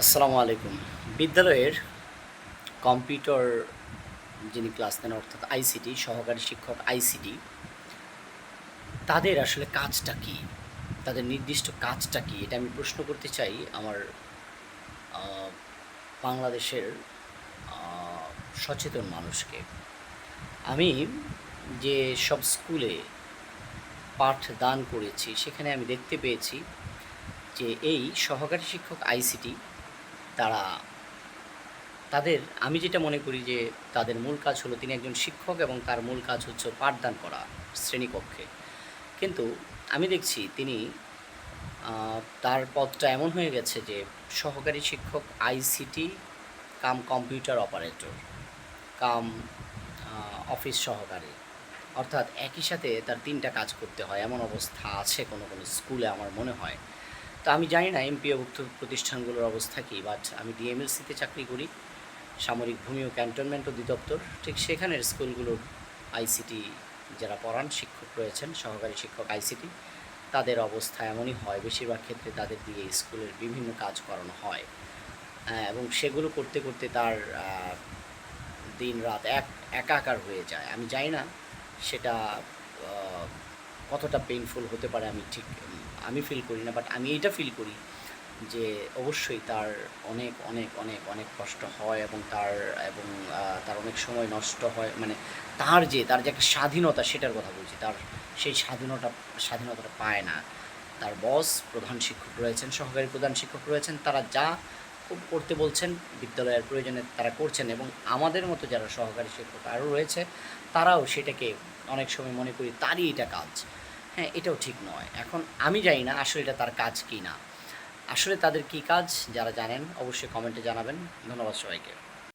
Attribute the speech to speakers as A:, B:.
A: আসসালামু আলাইকুম। বিদ্যালয়ের কম্পিউটার যিনি ক্লাস নেন অর্থাৎ আইসিটি সহকারী শিক্ষক আইসিটি তাদের আসলে কাজটা কী? তাদের নির্দিষ্ট কাজটা কী? এটা আমি প্রশ্ন করতে চাই আমার আ বাংলাদেশের আ সচেতন মানুষকে। আমি যে সব স্কুলে পাঠদান করেছি সেখানে আমি দেখতে পেয়েছি যে এই সহকারী শিক্ষক আইসিটি তারা তাদের আমি যেটা মনে করি যে তাদের মূল কাজ হলো তিনি একজন শিক্ষক এবং তার মূল কাজ হচ্ছে পাঠদান করা শ্রেণীকক্ষে। কিন্তু আমি দেখছি তিনি তার পদটা এমন হয়ে গেছে যে সহকারী শিক্ষক আইসিটি কাম কম্পিউটার অপারেটর কাম অফিস সহকারী। অর্থাৎ একই সাথে তার ৩ টা কাজ করতে হয় এমন অবস্থা আছে কোনো স্কুলে আমার মনে হয়। তো আমি জানি না এমপিওভুক্ত প্রতিষ্ঠানগুলোর অবস্থা কী, বাট আমি ডিএমএলসিতে চাকরি করি। সামরিক ভূমি ও ক্যান্টনমেন্ট অধিদপ্তর, ঠিক সেখানের স্কুলগুলোর আইসিটি যারা পড়ান শিক্ষক রয়েছেন, সহকারী শিক্ষক আইসিটি, তাদের অবস্থা এমনই হয়। বেশিরভাগ ক্ষেত্রে তাদের দিয়ে স্কুলের বিভিন্ন কাজ করানো হয়। এবং সেগুলো করতে, করতে তার দিন-রাত একাকার হয়ে যায়। আমি জানি না সেটা আ কতটা পেইনফুল হতে পারে আমি ফিল করি না। বাট আমি এইটা ফিল করি যে অবশ্যই তার অনেক কষ্ট হয় এবং তার অনেক সময় নষ্ট হয়। মানে তার যে একটা স্বাধীনতা সেটার কথা বলছি। তার সেই স্বাধীনতাটা পায় না। তার বস প্রধান শিক্ষক রয়েছেন, সহকারী প্রধান শিক্ষক রয়েছেন। তারা যা করতে বলছেন বিদ্যালয়ের প্রয়োজনে তারা করছেন এবং আমাদের মতো যারা সহকারী শিক্ষক আরও রয়েছে তারাও সেটাকে অনেক সময় মনে করি তারই এটা কাজ। হ্যাঁ, এটাও ঠিক নয়। এখন আমি জানি না আসলে এটা তার কাজ কি না। আসলে তাদের কী কাজ? যারা জানেন অবশ্যই কমেন্টে জানাবেন। ধন্যবাদ সবাইকে।